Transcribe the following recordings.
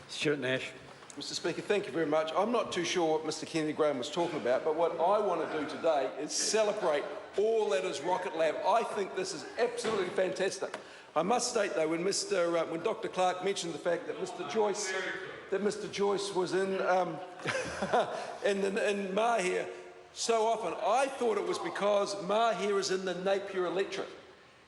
Stuart Nash. Mr Speaker, thank you very much. I'm not too sure what Mr Kennedy Graham was talking about, but what I want to do today is celebrate all that is Rocket Lab. I think this is absolutely fantastic. I must state, though, when Dr Clark mentioned the fact that Mr Joyce was in in Mahia so often, I thought it was because Mahia is in the Napier electorate.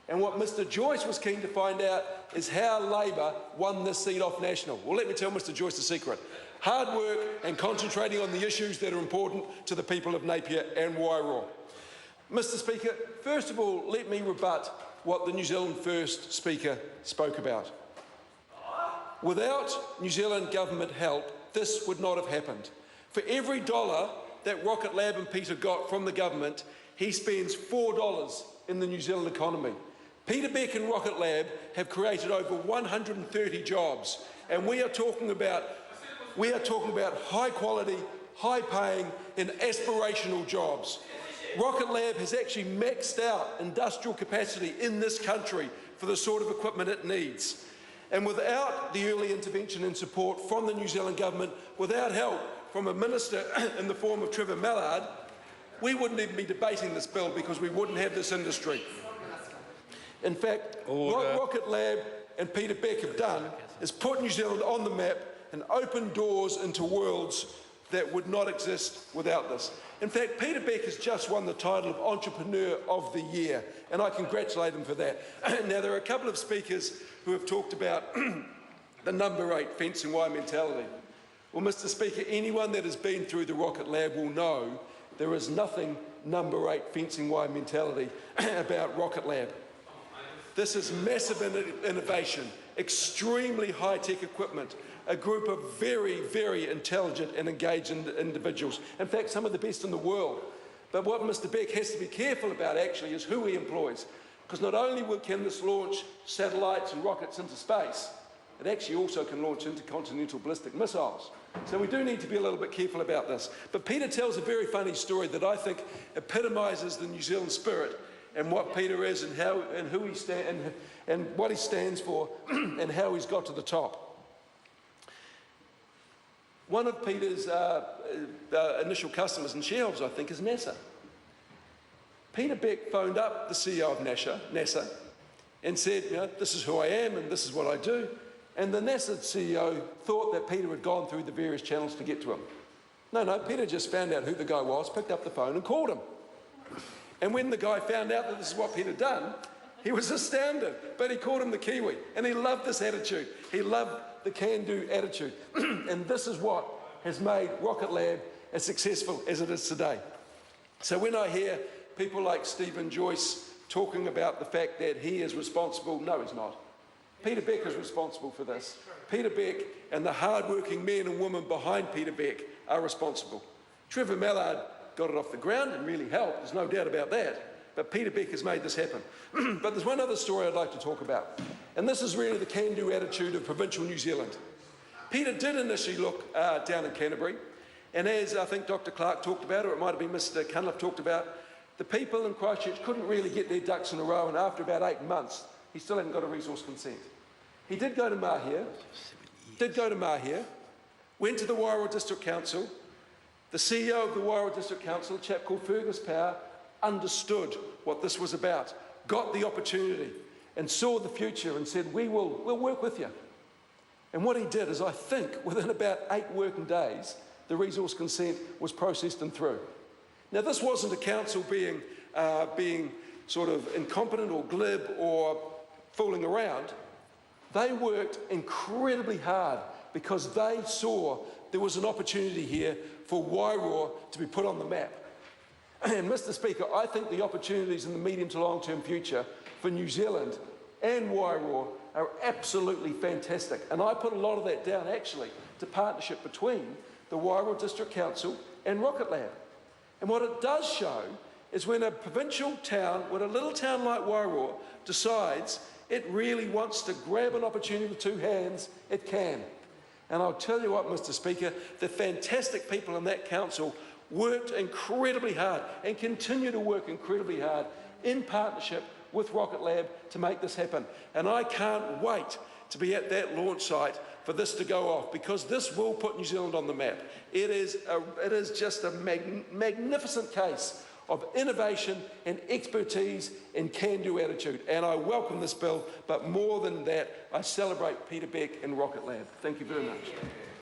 And what Mr Joyce was keen to find out is how Labor won this seat off National. Well, let me tell Mr Joyce the secret. Hard work and concentrating on the issues that are important to the people of Napier and Wairoa. Mr Speaker, first of all, let me rebut what the New Zealand First Speaker spoke about. Without New Zealand government help, this would not have happened. For every dollar that Rocket Lab and Peter got from the government, he spends $4 in the New Zealand economy. Peter Beck and Rocket Lab have created over 130 jobs, and we are talking about high quality, high paying and aspirational jobs. Rocket Lab has actually maxed out industrial capacity in this country for the sort of equipment it needs. And without the early intervention and support from the New Zealand government, without help from a minister in the form of Trevor Mallard, we wouldn't even be debating this bill because we wouldn't have this industry. In fact, what Rocket Lab and Peter Beck have done is put New Zealand on the map and open doors into worlds that would not exist without this. In fact, Peter Beck has just won the title of Entrepreneur of the Year, and I congratulate him for that. Now, there are a couple of speakers who have talked about the number 8 fencing wire mentality. Well, Mr Speaker, anyone that has been through the Rocket Lab will know there is nothing number 8 fencing wire mentality about Rocket Lab. This is massive innovation, extremely high-tech equipment, a group of very, very intelligent and engaged individuals. In fact, some of the best in the world. But what Mr Beck has to be careful about actually is who he employs. Because not only can this launch satellites and rockets into space, it actually also can launch intercontinental ballistic missiles. So we do need to be a little bit careful about this. But Peter tells a very funny story that I think epitomises the New Zealand spirit and what Peter is and how and who he and what he stands for and how he's got to the top. One of Peter's initial customers and shareholders, I think, is NASA. Peter Beck phoned up the CEO of NASA and said, you know, this is who I am and this is what I do. And the NASA CEO thought that Peter had gone through the various channels to get to him. No, Peter just found out who the guy was, picked up the phone and called him. And when the guy found out that this is what Peter had done, he was astounded, but he called him the Kiwi, and he loved this attitude. He loved the can-do attitude. And this is what has made Rocket Lab as successful as it is today. So when I hear people like Stephen Joyce talking about the fact that he is responsible, no, he's not. Peter Beck is responsible for this. Peter Beck and the hard-working men and women behind Peter Beck are responsible. Trevor Mallard got it off the ground and really helped, there's no doubt about that. But Peter Beck has made this happen. But there's one other story I'd like to talk about. And this is really the can-do attitude of provincial New Zealand. Peter did initially look down in Canterbury. And as I think Dr Clark talked about, or it might have been Mr Cunliffe talked about, the people in Christchurch couldn't really get their ducks in a row. And after about 8 months, he still hadn't got a resource consent. He did go to Mahia, went to the Wairoa District Council. The CEO of the Wairoa District Council, a chap called Fergus Power, understood what this was about, got the opportunity and saw the future and said, we'll work with you. And what he did is, I think, within about 8 working days, the resource consent was processed and through. Now, this wasn't a council being sort of incompetent or glib or fooling around. They worked incredibly hard because they saw there was an opportunity here for Wairoa to be put on the map. And Mr Speaker, I think the opportunities in the medium to long-term future for New Zealand and Wairoa are absolutely fantastic. And I put a lot of that down actually to partnership between the Wairoa District Council and Rocket Lab. And what it does show is when a provincial town, when a little town like Wairoa decides it really wants to grab an opportunity with 2 hands, it can. And I'll tell you what, Mr Speaker, the fantastic people in that council worked incredibly hard and continue to work incredibly hard in partnership with Rocket Lab to make this happen. And I can't wait to be at that launch site for this to go off, because this will put New Zealand on the map. It is just a magnificent case of innovation and expertise and can-do attitude. And I welcome this bill, but more than that, I celebrate Peter Beck and Rocket Lab. Thank you very much.